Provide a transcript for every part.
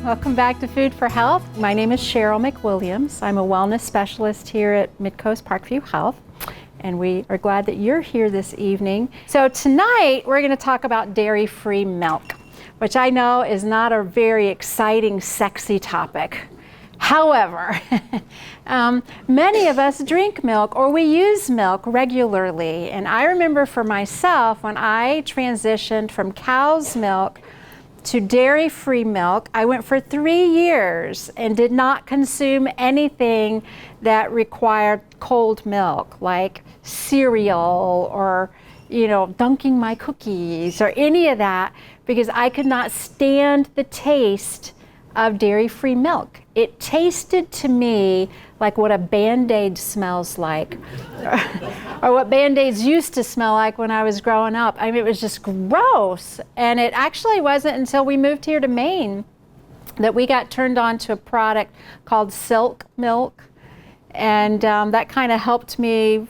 Welcome back to Food for Health. My name is Sheryl McWilliams. I'm a wellness specialist here at Midcoast Parkview Health, and we are glad that you're here this evening. So tonight we're going to talk about dairy-free milk, which I know is not a very exciting, sexy topic. However, many of us drink milk or we use milk regularly. And I remember for myself, when I transitioned from cow's milk to dairy-free milk, I went for 3 years and did not consume anything that required cold milk, like cereal or, dunking my cookies or any of that, because I could not stand the taste of dairy-free milk. It tasted to me like what a Band-Aid smells like, or what Band-Aids used to smell like when I was growing up. I mean, it was just gross. And it actually wasn't until we moved here to Maine that we got turned on to a product called Silk Milk. And that kind of helped me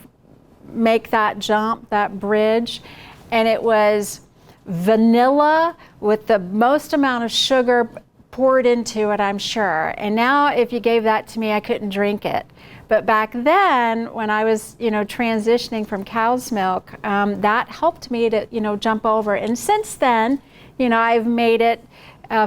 make that jump, that bridge. And it was vanilla with the most amount of sugar poured into it, I'm sure. And now if you gave that to me, I couldn't drink it. But back then, when I was, transitioning from cow's milk, that helped me to, jump over. And since then, I've made it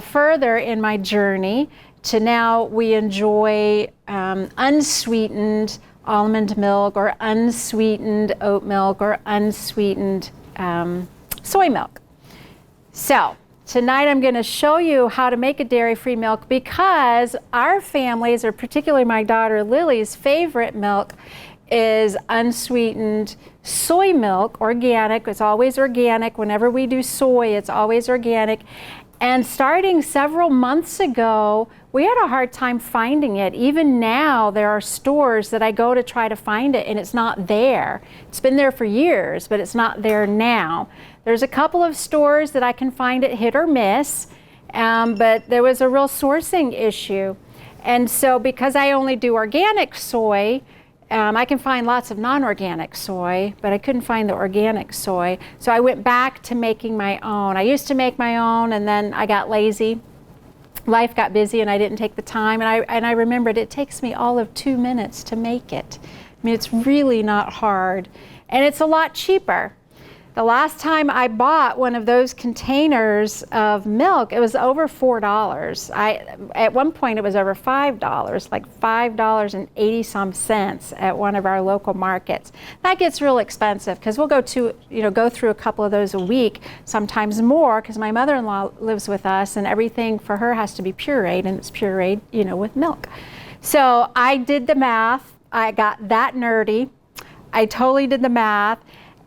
further in my journey to now we enjoy unsweetened almond milk or unsweetened oat milk or unsweetened soy milk. So tonight I'm going to show you how to make a dairy-free milk, because our families, or particularly my daughter Lily's favorite milk, is unsweetened soy milk, organic. It's always organic. Whenever we do soy, it's always organic. And starting several months ago, we had a hard time finding it. Even now, there are stores that I go to try to find it, and it's not there. It's been there for years, but it's not there now. There's a couple of stores that I can find it hit or miss, but there was a real sourcing issue. And so because I only do organic soy, I can find lots of non-organic soy, but I couldn't find the organic soy. So I went back to making my own. I used to make my own, and then I got lazy. Life got busy and I didn't take the time. And I remembered it takes me all of 2 minutes to make it. I mean, it's really not hard. And it's a lot cheaper. The last time I bought one of those containers of milk, it was over $4. At one point it was over $5, like $5.80 some cents at one of our local markets. That gets real expensive because we'll go through a couple of those a week, sometimes more, because my mother-in-law lives with us and everything for her has to be pureed, and it's pureed, with milk. So I did the math. I got that nerdy. I totally did the math.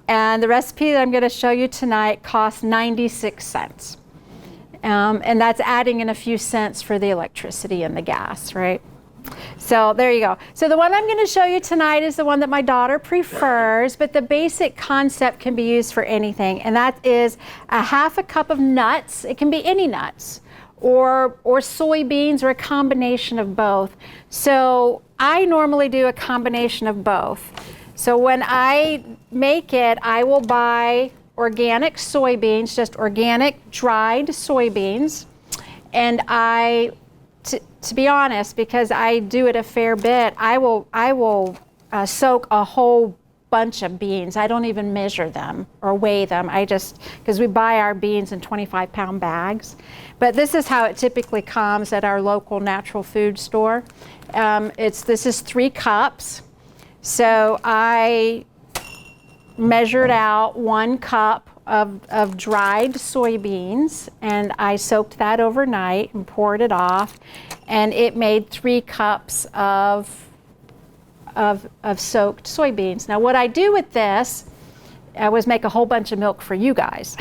And the recipe that I'm going to show you tonight costs 96 cents. And that's adding in a few cents for the electricity and the gas, right? So there you go. So the one I'm going to show you tonight is the one that my daughter prefers, but the basic concept can be used for anything. And that is a half a cup of nuts. It can be any nuts, or soybeans, or a combination of both. So I normally do a combination of both. So when I make it, I will buy organic soybeans, just organic dried soybeans. And to be honest, because I do it a fair bit, I will soak a whole bunch of beans. I don't even measure them or weigh them. Because we buy our beans in 25-pound bags. But this is how it typically comes at our local natural food store. This is 3 cups. So I measured out 1 cup of dried soybeans, and I soaked that overnight and poured it off, and it made 3 cups of soaked soybeans. Now what I do with this was make a whole bunch of milk for you guys.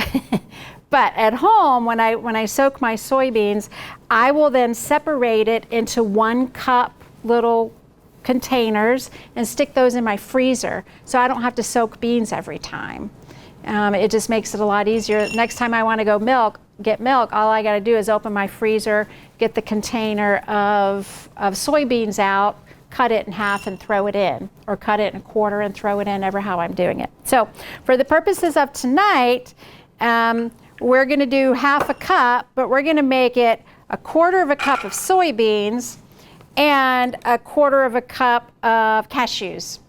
But at home, when I soak my soybeans, I will then separate it into 1 cup little containers and stick those in my freezer so I don't have to soak beans every time. It just makes it a lot easier. Next time I want to go get milk, all I got to do is open my freezer, get the container of soybeans out, cut it in half and throw it in, or cut it in a quarter and throw it in, ever how I'm doing it. So for the purposes of tonight, we're going to do half a cup, but we're going to make it a quarter of a cup of soybeans, and a quarter of a cup of cashews.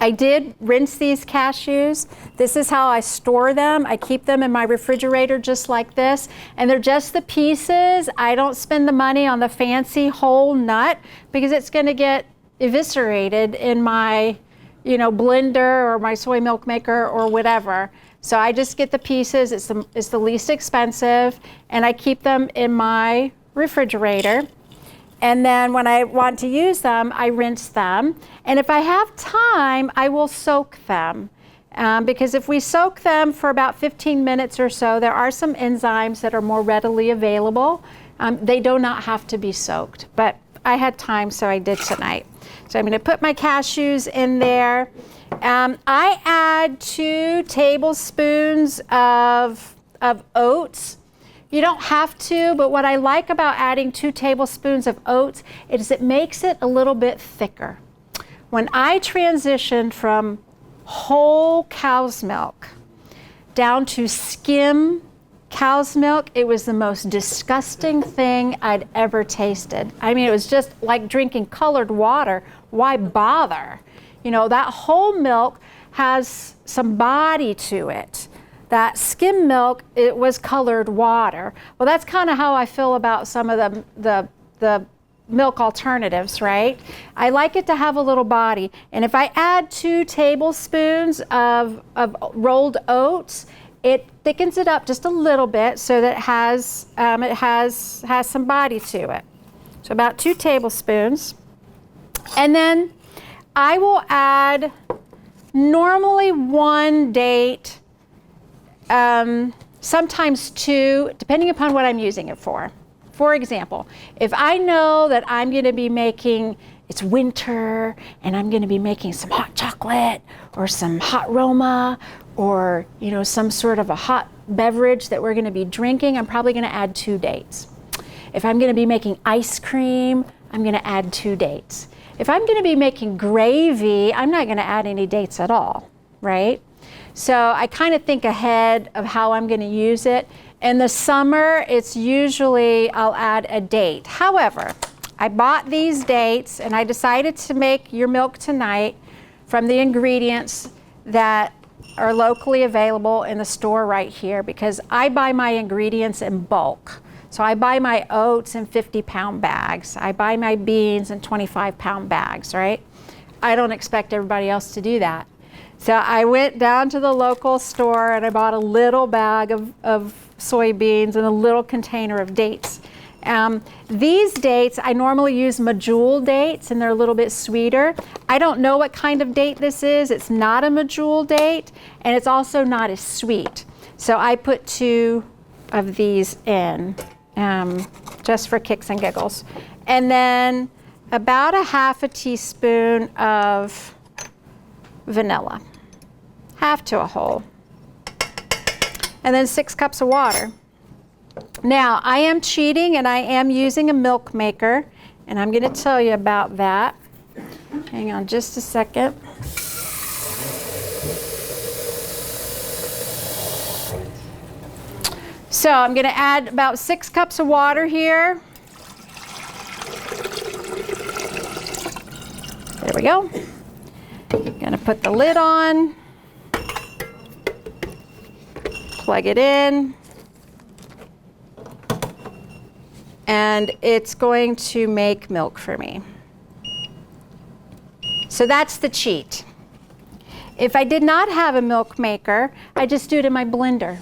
I did rinse these cashews. This is how I store them. I keep them in my refrigerator just like this, and they're just the pieces. I don't spend the money on the fancy whole nut because it's going to get eviscerated in my, blender or my soy milk maker or whatever. So I just get the pieces. It's the least expensive, and I keep them in my refrigerator. And then when I want to use them, I rinse them. And if I have time, I will soak them. Because if we soak them for about 15 minutes or so, there are some enzymes that are more readily available. They do not have to be soaked, but I had time, so I did tonight. So I'm going to put my cashews in there. I add 2 tablespoons of oats. You don't have to, but what I like about adding 2 tablespoons of oats is it makes it a little bit thicker. When I transitioned from whole cow's milk down to skim cow's milk, it was the most disgusting thing I'd ever tasted. I mean, it was just like drinking colored water. Why bother? That whole milk has some body to it. That skim milk, it was colored water. Well, that's kind of how I feel about some of the milk alternatives, right? I like it to have a little body. And if I add 2 tablespoons of rolled oats, it thickens it up just a little bit so that it has some body to it. So about 2 tablespoons. And then I will add normally 1 date, sometimes 2, depending upon what I'm using it for. For example, if I know that I'm going to be it's winter, and I'm going to be making some hot chocolate or some hot Roma or, some sort of a hot beverage that we're going to be drinking, I'm probably going to add 2 dates. If I'm going to be making ice cream, I'm going to add 2 dates. If I'm going to be making gravy, I'm not going to add any dates at all, right? So I kind of think ahead of how I'm going to use it. In the summer, it's usually I'll add a date. However, I bought these dates and I decided to make your milk tonight from the ingredients that are locally available in the store right here, because I buy my ingredients in bulk. So I buy my oats in 50-pound bags. I buy my beans in 25-pound bags, right? I don't expect everybody else to do that. So I went down to the local store and I bought a little bag of soybeans and a little container of dates. These dates, I normally use medjool dates, and they're a little bit sweeter. I don't know what kind of date this is. It's not a medjool date, and it's also not as sweet. So I put 2 of these in, just for kicks and giggles. And then about a half a teaspoon of vanilla, half to a whole, and then 6 cups of water. Now, I am cheating and I am using a milk maker, and I'm going to tell you about that. Hang on just a second. So I'm going to add about 6 cups of water here. There we go. Going to put the lid on, plug it in, and it's going to make milk for me. So that's the cheat. If I did not have a milk maker, I just do it in my blender.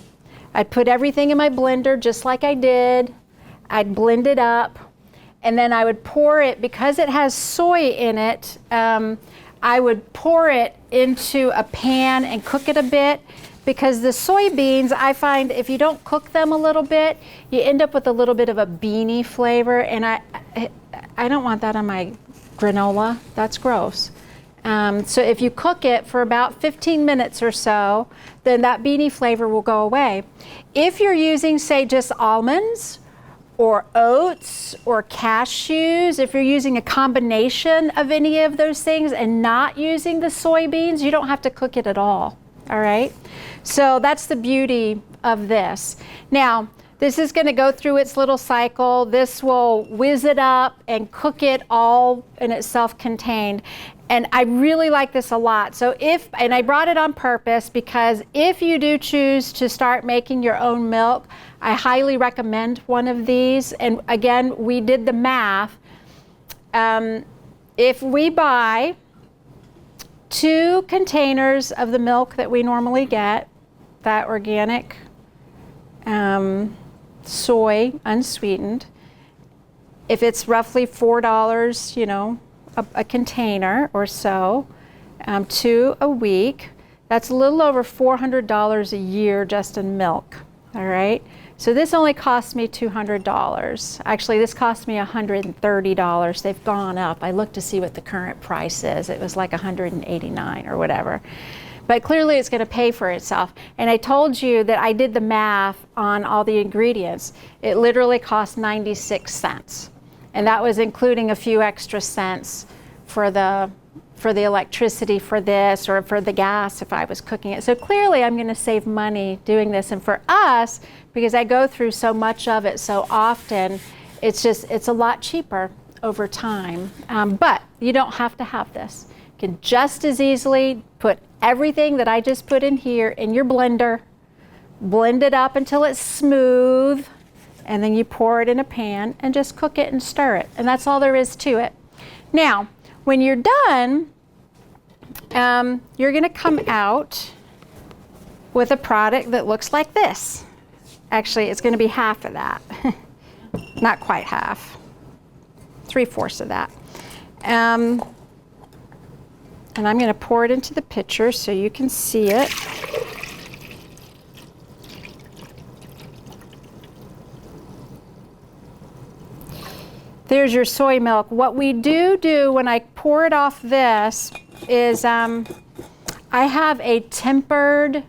I'd put everything in my blender just like I did. I'd blend it up, and then I would pour it, because it has soy in it, I would pour it into a pan and cook it a bit, because the soybeans, I find if you don't cook them a little bit, you end up with a little bit of a beany flavor, and I don't want that on my granola. That's gross. So if you cook it for about 15 minutes or so, then that beany flavor will go away. If you're using, say, just almonds or oats or cashews, if you're using a combination of any of those things and not using the soybeans, you don't have to cook it at all right? So that's the beauty of this. Now, This is going to go through its little cycle. This will whiz it up and cook it all in its self-contained. And I really like this a lot. So and I brought it on purpose because if you do choose to start making your own milk, I highly recommend one of these. And again, we did the math. If we buy 2 containers of the milk that we normally get, that organic soy, unsweetened, if it's roughly $4, you know, a container or so, 2 a week, that's a little over $400 a year just in milk, all right? So this only cost me $200. Actually, this cost me $130. They've gone up. I looked to see what the current price is. It was like $189 or whatever. But clearly it's going to pay for itself. And I told you that I did the math on all the ingredients. It literally cost 96 cents. And that was including a few extra cents for the electricity for this or for the gas if I was cooking it. So clearly I'm going to save money doing this. And for us, because I go through so much of it so often, it's a lot cheaper over time. But you don't have to have this. You can just as easily put everything that I just put in here in your blender, blend it up until it's smooth, and then you pour it in a pan and just cook it and stir it. And that's all there is to it. Now, when you're done, you're gonna come out with a product that looks like this. Actually, it's gonna be half of that. Not quite half, 3/4 of that. And I'm gonna pour it into the pitcher so you can see it. There's your soy milk. What we do when I pour it off this is I have a tempered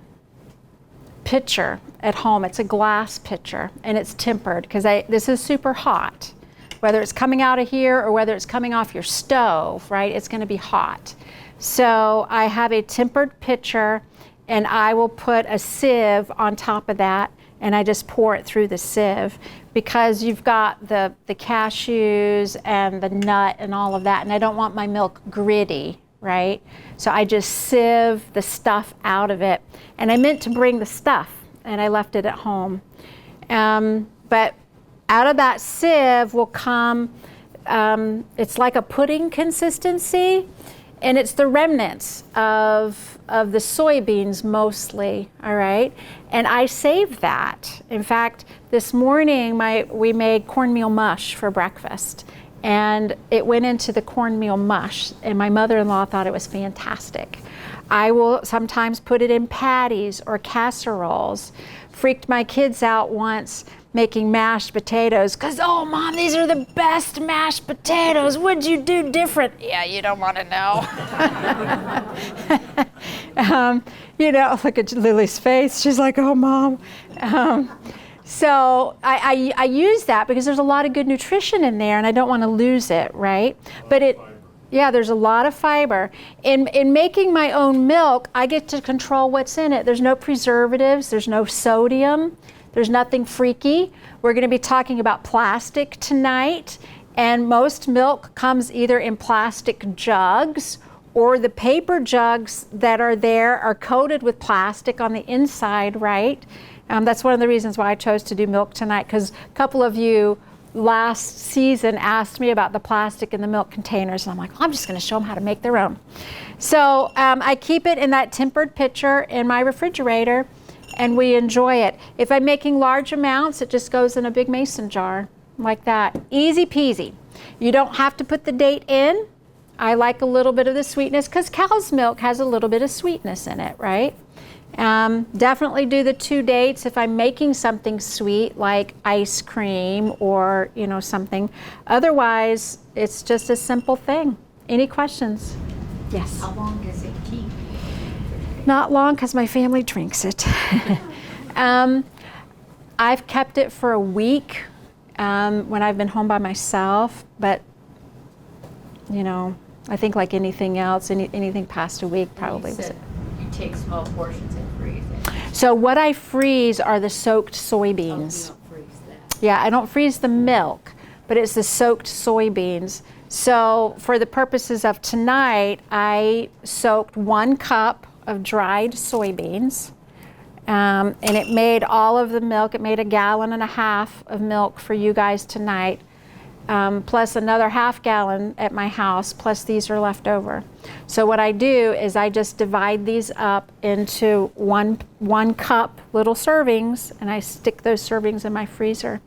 pitcher at home. It's a glass pitcher and it's tempered because this is super hot. Whether it's coming out of here or whether it's coming off your stove, right? It's going to be hot. So I have a tempered pitcher and I will put a sieve on top of that and I just pour it through the sieve because you've got the cashews and the nut and all of that, and I don't want my milk gritty, right? So I just sieve the stuff out of it. And I meant to bring the stuff and I left it at home. But out of that sieve will come, it's like a pudding consistency, and it's the remnants of the soybeans mostly, all right? And I saved that. In fact, this morning we made cornmeal mush for breakfast, and it went into the cornmeal mush, and my mother-in-law thought it was fantastic. I will sometimes put it in patties or casseroles. Freaked my kids out once making mashed potatoes because, oh, Mom, these are the best mashed potatoes. What'd you do different? Yeah, you don't want to know. You know, look at Lily's face. She's like, oh, Mom. So I use that because there's a lot of good nutrition in there and I don't want to lose it, right? But yeah, there's a lot of fiber. In making my own milk, I get to control what's in it. There's no preservatives, there's no sodium, there's nothing freaky. We're going to be talking about plastic tonight, and most milk comes either in plastic jugs or the paper jugs that are there are coated with plastic on the inside, right? That's one of the reasons why I chose to do milk tonight, because a couple of you last season asked me about the plastic in the milk containers, and I'm like, well, I'm just going to show them how to make their own. So I keep it in that tempered pitcher in my refrigerator, and we enjoy it. If I'm making large amounts, it just goes in a big mason jar like that. Easy peasy. You don't have to put the date in. I like a little bit of the sweetness because cow's milk has a little bit of sweetness in it, right? Definitely do the 2 dates if I'm making something sweet like ice cream or, you know, something. Otherwise, it's just a simple thing. Any questions? Yes. How long does it keep? Not long because my family drinks it. I've kept it for a week when I've been home by myself, but, you know, I think like anything else, anything past a week probably was it. You take small portions and freeze it. So what I freeze are the soaked soybeans. Oh, you don't freeze. Yeah, I don't freeze the milk, but it's the soaked soybeans. So for the purposes of tonight, I soaked 1 cup of dried soybeans, and it made all of the milk. It made 1.5 gallons of milk for you guys tonight, plus another 1/2 gallon at my house, plus these are left over. So what I do is I just divide these up into one cup little servings, and I stick those servings in my freezer.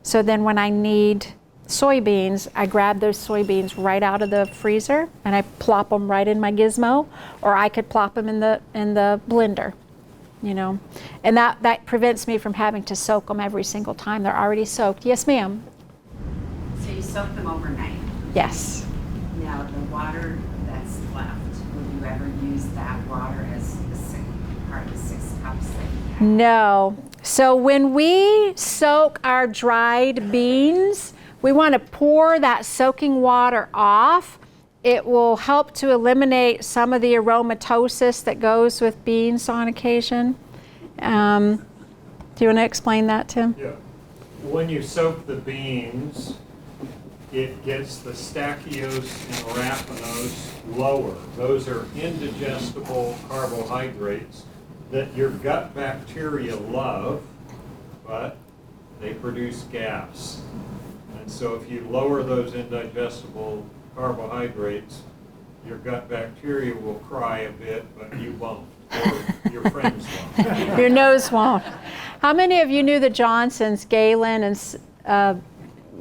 So then when I need soybeans, I grab those soybeans right out of the freezer and I plop them right in my gizmo, or I could plop them in the blender, you know. And that prevents me from having to soak them every single time. They're already soaked. Yes, ma'am? So you soak them overnight? Yes. Now the water that's left, would you ever use that water as part of the 6 cups that you have? No. So when we soak our dried beans, we want to pour that soaking water off. It will help to eliminate some of the aromatosis that goes with beans on occasion. Do you want to explain that, Tim? Yeah. When you soak the beans, it gets the stachyose and raffinose lower. Those are indigestible carbohydrates that your gut bacteria love, but they produce gas. And so if you lower those indigestible carbohydrates, your gut bacteria will cry a bit, but you won't, or your friends won't. Your nose won't. How many of you knew the Johnsons, Galen and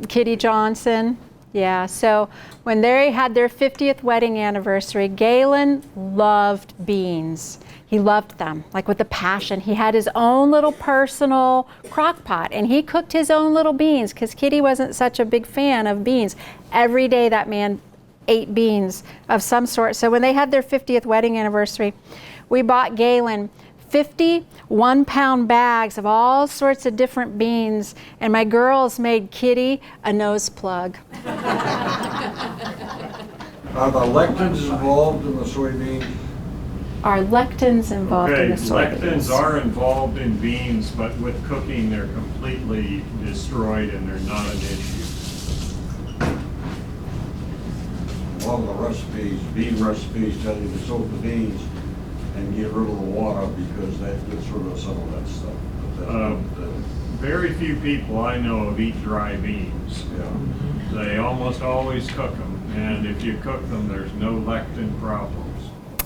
Kitty Johnson? Yeah, so when they had their 50th wedding anniversary, Galen loved beans. He loved them, like with a passion. He had his own little personal crock pot, and he cooked his own little beans because Kitty wasn't such a big fan of beans. Every day that man ate beans of some sort. So when they had their 50th wedding anniversary, we bought Galen 50 one-pound bags of all sorts of different beans, and my girls made Kitty a nose plug. Are the lectins involved in the soybeans? Are lectins involved in the soybeans? Lectins are involved in beans, but with cooking they're completely destroyed and they're not an issue. A lot of the recipes, bean recipes, tell you to soak the beans and get rid of the water because that gets rid of some of that stuff. But that's not the- Very few people I know of eat dry beans. yeah. They almost always cook them, and if you cook them, there's no lectin problems.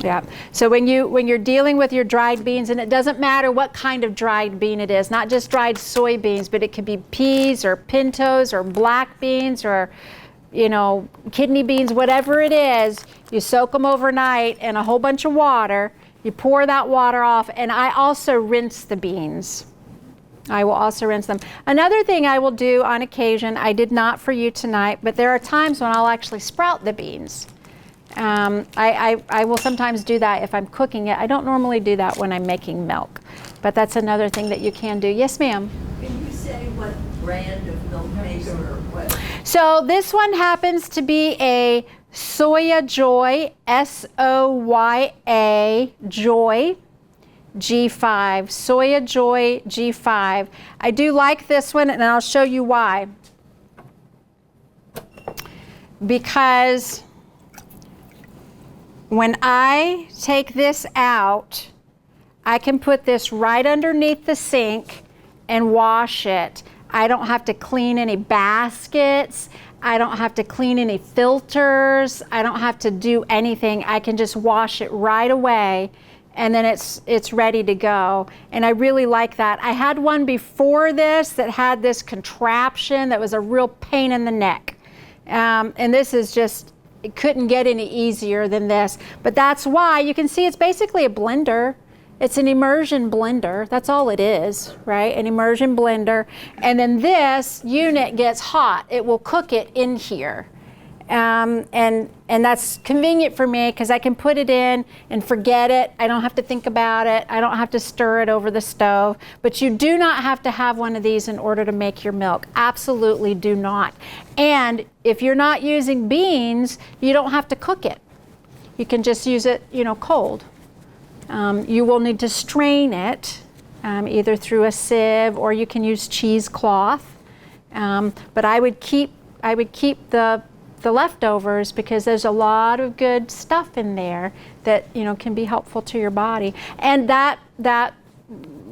Yeah. So when you're dealing with your dried beans, and it doesn't matter what kind of dried bean it is, not just dried soybeans, but it could be peas or pintos or black beans or, you know, kidney beans, whatever it is, you soak them overnight in a whole bunch of water. You pour that water off, and I also rinse the beans. I will also rinse them. Another thing I will do on occasion, I did not for you tonight, but there are times when I'll actually sprout the beans. I will sometimes do that if I'm cooking it. I don't normally do that when I'm making milk, but that's another thing that you can do. Yes, ma'am? Can you say what brand of milk maker or what? So this one happens to be a Soya Joy, S-O-Y-A, Joy, G5, Soya Joy G5. I do like this one, and I'll show you why. Because when I take this out, I can put this right underneath the sink and wash it. I don't have to clean any baskets. I don't have to clean any filters. I don't have to do anything. I can just wash it right away, and then it's ready to go. And I really like that. I had one before this that had this contraption that was a real pain in the neck. And this is just, it couldn't get any easier than this. But that's why you can see it's basically a blender. It's an immersion blender. That's all it is, right? An immersion blender. And then this unit gets hot. It will cook it in here. And that's convenient for me because I can put it in and forget it. I don't have to think about it. I don't have to stir it over the stove. But you do not have to have one of these in order to make your milk. Absolutely do not. And if you're not using beans, you don't have to cook it. You can just use it, you know, cold. You will need to strain it either through a sieve, or you can use cheesecloth But I would keep the leftovers because there's a lot of good stuff in there that can be helpful to your body. And that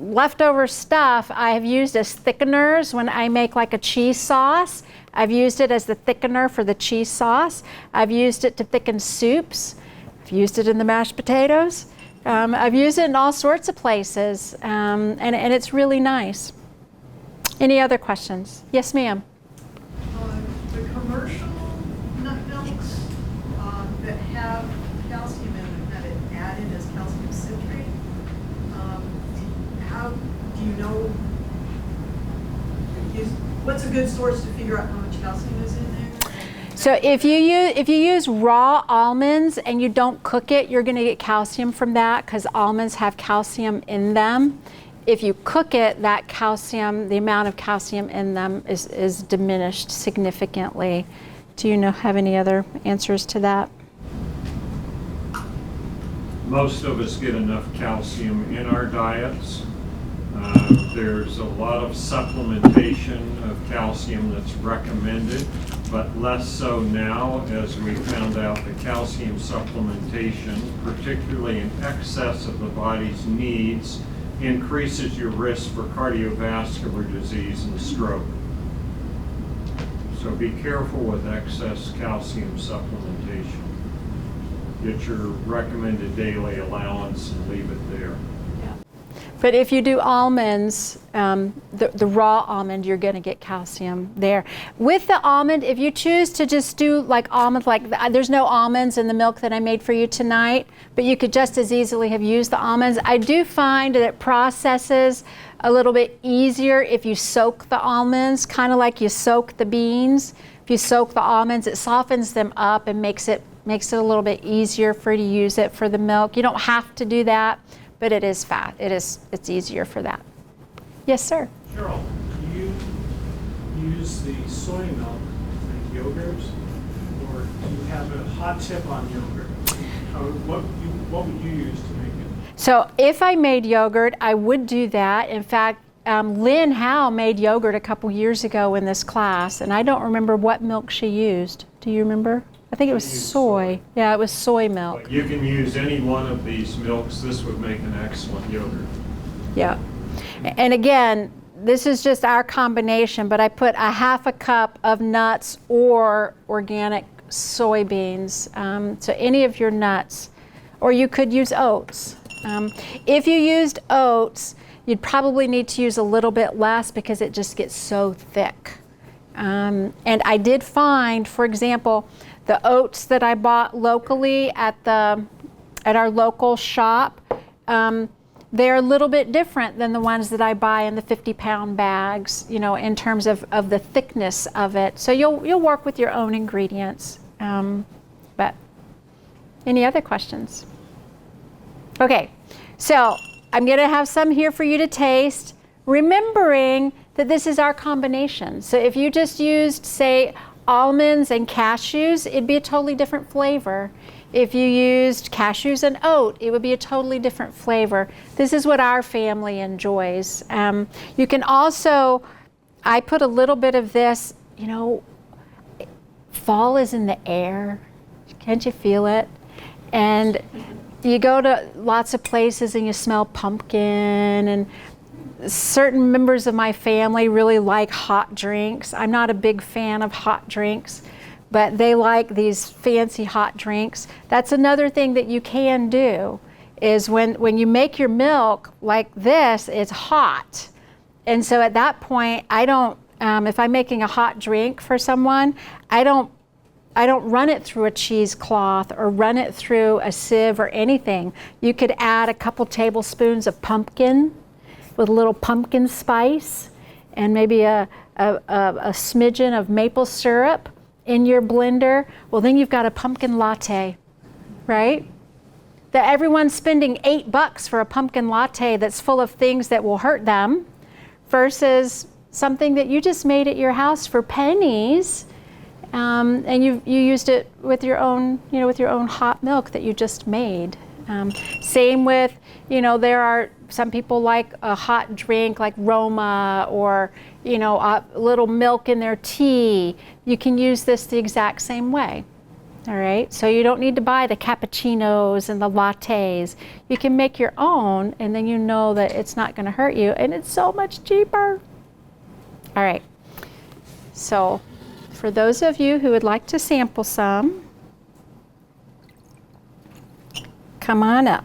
leftover stuff I have used as thickeners when I make like a cheese sauce. I've used it as the thickener for the cheese sauce. I've used it to thicken soups. I've used it in the mashed potatoes. I've used it in all sorts of places, and it's really nice. Any other questions? Yes, ma'am. The commercial nut milks that have calcium in them, that it added as calcium citrate, how do you know, what's a good source to figure out how much calcium is in there? So if you use raw almonds and you don't cook it, you're going to get calcium from that because almonds have calcium in them. If you cook it, that calcium, the amount of calcium in them is diminished significantly. Do you have any other answers to that? Most of us get enough calcium in our diets. There's a lot of supplementation of calcium that's recommended, but less so now as we found out that calcium supplementation, particularly in excess of the body's needs, increases your risk for cardiovascular disease and stroke. So be careful with excess calcium supplementation. Get your recommended daily allowance and leave it there. But if you do almonds, the raw almond, you're going to get calcium there. With the almond, if you choose to just do like almond, there's no almonds in the milk that I made for you tonight, but you could just as easily have used the almonds. I do find that it processes a little bit easier if you soak the almonds, kind of like you soak the beans. If you soak the almonds, it softens them up and makes it a little bit easier for you to use it for the milk. You don't have to do that. But it is fat. It's easier for that. Yes, sir. Cheryl, do you use the soy milk to make yogurts, or do you have a hot tip on yogurt? What would you use to make it? So if I made yogurt, I would do that. In fact, Lynn Howe made yogurt a couple years ago in this class, and I don't remember what milk she used. Do you remember? I think it was soy. Yeah, it was soy milk. But you can use any one of these milks. This would make an excellent yogurt. Yeah. And again, this is just our combination, but I put a half a cup of nuts or organic soybeans. So any of your nuts, or you could use oats. If you used oats, you'd probably need to use a little bit less because it just gets so thick. And I did find, for example, the oats that I bought locally at our local shop, they're a little bit different than the ones that I buy in the 50-pound bags, in terms of the thickness of it. So you'll work with your own ingredients. But any other questions? Okay, so I'm going to have some here for you to taste, remembering that this is our combination. So if you just used, say, almonds and cashews, it'd be a totally different flavor. If you used cashews and oat, it would be a totally different flavor. This is what our family enjoys. You can also, I put a little bit of this, fall is in the air. Can't you feel it? And you go to lots of places and you smell pumpkin, and certain members of my family really like hot drinks. I'm not a big fan of hot drinks, but they like these fancy hot drinks. That's another thing that you can do, is when you make your milk like this, it's hot. And so at that point, I don't, if I'm making a hot drink for someone, I don't run it through a cheesecloth or run it through a sieve or anything. You could add a couple tablespoons of pumpkin with a little pumpkin spice and maybe a smidgen of maple syrup in your blender. Well, then you've got a pumpkin latte, right? That everyone's spending $8 for a pumpkin latte that's full of things that will hurt them, versus something that you just made at your house for pennies, and you used it with your own, with your own hot milk that you just made. Same with, there are some people like a hot drink like Roma, or a little milk in their tea. You can use this the exact same way. All right, so you don't need to buy the cappuccinos and the lattes. You can make your own, and then you know that it's not going to hurt you, and it's so much cheaper. All right, so for those of you who would like to sample some, come on up.